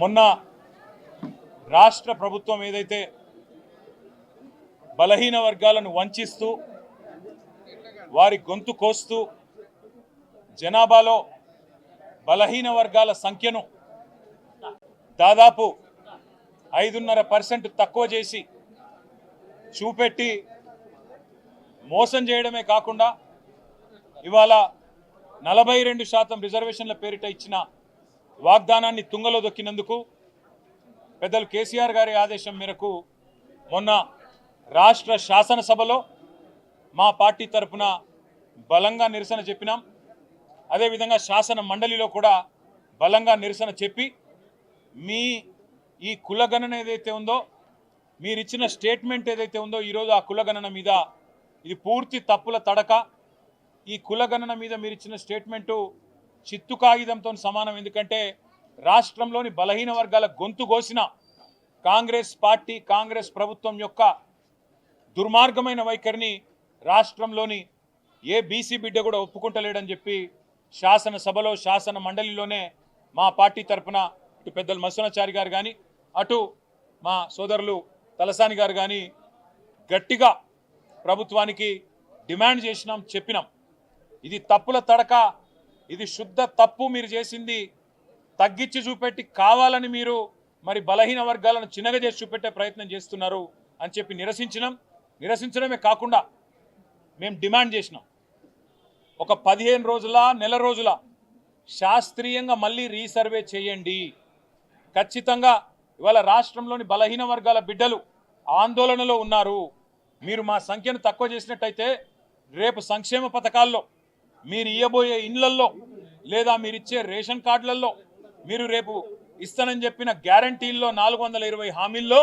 మొన్న రాష్ట్ర ప్రభుత్వం ఏదైతే బలహీన వర్గాలను వంచిస్తూ వారి గొంతు కోస్తూ జనాభాలో బలహీన వర్గాల సంఖ్యను దాదాపు 5.5% తక్కువ చేసి చూపెట్టి మోసం చేయడమే కాకుండా ఇవాళ 42% రిజర్వేషన్ల పేరిట ఇచ్చిన వాగ్దానాన్ని తుంగలో దొక్కినందుకు పెద్దలు కేసీఆర్ గారి ఆదేశం మేరకు మొన్న రాష్ట్ర శాసనసభలో మా పార్టీ తరఫున బలంగా నిరసన చెప్పినాం. అదేవిధంగా శాసన మండలిలో కూడా బలంగా నిరసన చెప్పి మీ ఈ కులగణన ఏదైతే ఉందో మీరిచ్చిన స్టేట్మెంట్ ఏదైతే ఉందో ఈరోజు ఆ కులగణన మీద ఇది పూర్తి తప్పుల తడక. ఈ కులగణన మీద మీరిచ్చిన స్టేట్మెంటు చిత్తు కాగితంతో సమానం. ఎందుకంటే రాష్ట్రంలోని బలహీన వర్గాల గొంతు కోసిన కాంగ్రెస్ పార్టీ కాంగ్రెస్ ప్రభుత్వం యొక్క దుర్మార్గమైన వైఖరిని రాష్ట్రంలోని ఏ బీసీ బిడ్డ కూడా ఒప్పుకుంటలేడని చెప్పి శాసనసభలో శాసన మండలిలోనే మా పార్టీ తరఫున ఇటు పెద్దలు మత్స్యనాచారి గారు కానీ అటు మా సోదరులు తలసాని గారు కానీ గట్టిగా ప్రభుత్వానికి డిమాండ్ చేసినాం, చెప్పినాం. ఇది తప్పుల తడక, ఇది శుద్ధ తప్పు. మీరు చేసింది తగ్గించి చూపెట్టి కావాలని మీరు మరి బలహీన వర్గాలను చిన్నగా చేసి చూపెట్టే ప్రయత్నం చేస్తున్నారు అని చెప్పి నిరసించడమే కాకుండా మేము డిమాండ్ చేసినాం. ఒక 15 రోజుల నెల రోజుల శాస్త్రీయంగా మళ్ళీ రీసర్వే చేయండి. ఖచ్చితంగా ఇవాళ రాష్ట్రంలోని బలహీన వర్గాల బిడ్డలు ఆందోళనలో ఉన్నారు. మీరు మా సంఖ్యను తక్కువ చేసినట్టయితే రేపు సంక్షేమ పథకాల్లో మీరు ఇవ్వబోయే ఇండ్లల్లో లేదా మీరిచ్చే రేషన్ కార్డులలో మీరు రేపు ఇస్తానని చెప్పిన గ్యారంటీల్లో 420 హామీల్లో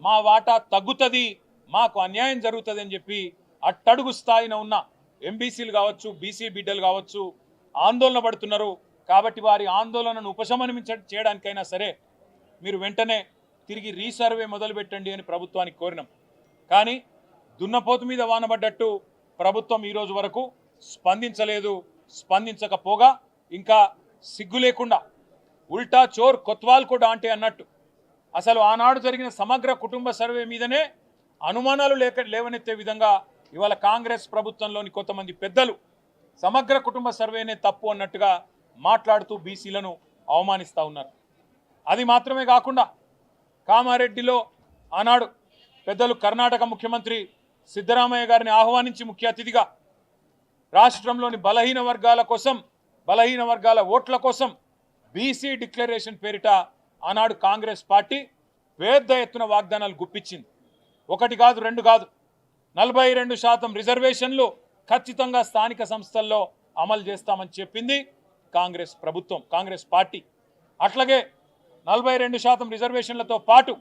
మా వాటా తగ్గుతుంది, మాకు అన్యాయం జరుగుతుంది అని చెప్పి అట్టడుగు స్థాయిన ఉన్న ఎంబీసీలు కావచ్చు బీసీ బిడ్డలు కావచ్చు ఆందోళన పడుతున్నారు. కాబట్టి వారి ఆందోళనను చేయడానికైనా సరే మీరు వెంటనే తిరిగి రీసర్వే మొదలుపెట్టండి అని ప్రభుత్వానికి కోరినాం. కానీ దున్నపోతు మీద వానబడ్డట్టు ప్రభుత్వం ఈరోజు వరకు స్పందించలేదు. స్పందించకపోగా ఇంకా సిగ్గు లేకుండా ఉల్టా చోర్ కొత్వాల్ కూడా అంటే అన్నట్టు అసలు ఆనాడు జరిగిన సమగ్ర కుటుంబ సర్వే మీదనే అనుమానాలు లేవనెత్తే విధంగా ఇవాళ కాంగ్రెస్ ప్రభుత్వంలోని కొంతమంది పెద్దలు సమగ్ర కుటుంబ సర్వేనే తప్పు అన్నట్టుగా మాట్లాడుతూ బీసీలను అవమానిస్తూ ఉన్నారు. అది మాత్రమే కాకుండా కామారెడ్డిలో ఆనాడు పెద్దలు కర్ణాటక ముఖ్యమంత్రి సిద్ధరామయ్య గారిని ఆహ్వానించి ముఖ్య అతిథిగా రాష్ట్రంలోని బలహీన వర్గాల ఓట్ల కోసం బీసీ డిక్లరేషన్ పేరిట ఆనాడు కాంగ్రెస్ పార్టీ పెద్ద ఎత్తున వాగ్దానాలు గుప్పించింది. ఒకటి కాదు, రెండు కాదు, 42% రిజర్వేషన్లు ఖచ్చితంగా స్థానిక సంస్థల్లో అమలు చేస్తామని చెప్పింది కాంగ్రెస్ ప్రభుత్వం, కాంగ్రెస్ పార్టీ. అట్లాగే 42% రిజర్వేషన్లతో పాటు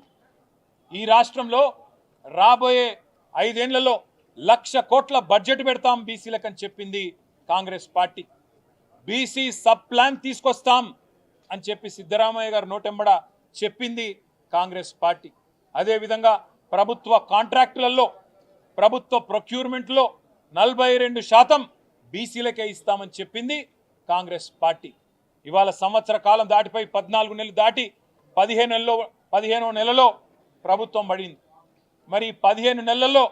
ఈ రాష్ట్రంలో రాబోయే 5 ఏళ్లలో 1,00,000 కోట్ల బడ్జెట్ పెడతాం బీసీలకు అని చెప్పింది Congress party. BC sub plan తీసుకొస్తాం అని చెప్పి సిద్ధరామయ్య గారు నోటెంబడ చెప్పింది కాంగ్రెస్ పార్టీ. అదేవిధంగా ప్రభుత్వ కాంట్రాక్టులలో ప్రభుత్వ ప్రొక్యూర్మెంట్లో 42% బీసీలకే ఇస్తామని చెప్పింది కాంగ్రెస్ పార్టీ. ఇవాళ సంవత్సర కాలం దాటిపోయి 14 నెలలు దాటి 15వ నెలలో ప్రభుత్వం పడింది. మరి 15 నెలల్లో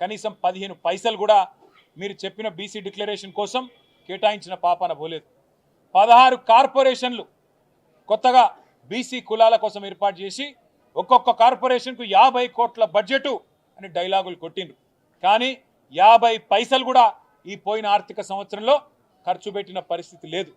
కనీసం 15 పైసలు కూడా మీరు చెప్పిన బీసీ డిక్లరేషన్ కోసం కేటాయించిన పాపాన పోలేదు. 16 కార్పొరేషన్లు కొత్తగా బీసీ కులాల కోసం ఏర్పాటు చేసి ఒక్కొక్క కార్పొరేషన్కు 50 కోట్ల బడ్జెటు అని డైలాగులు కొట్టిండ్రు. కానీ 50 పైసలు కూడా ఈ పోయిన ఆర్థిక సంవత్సరంలో ఖర్చు పెట్టిన పరిస్థితి లేదు.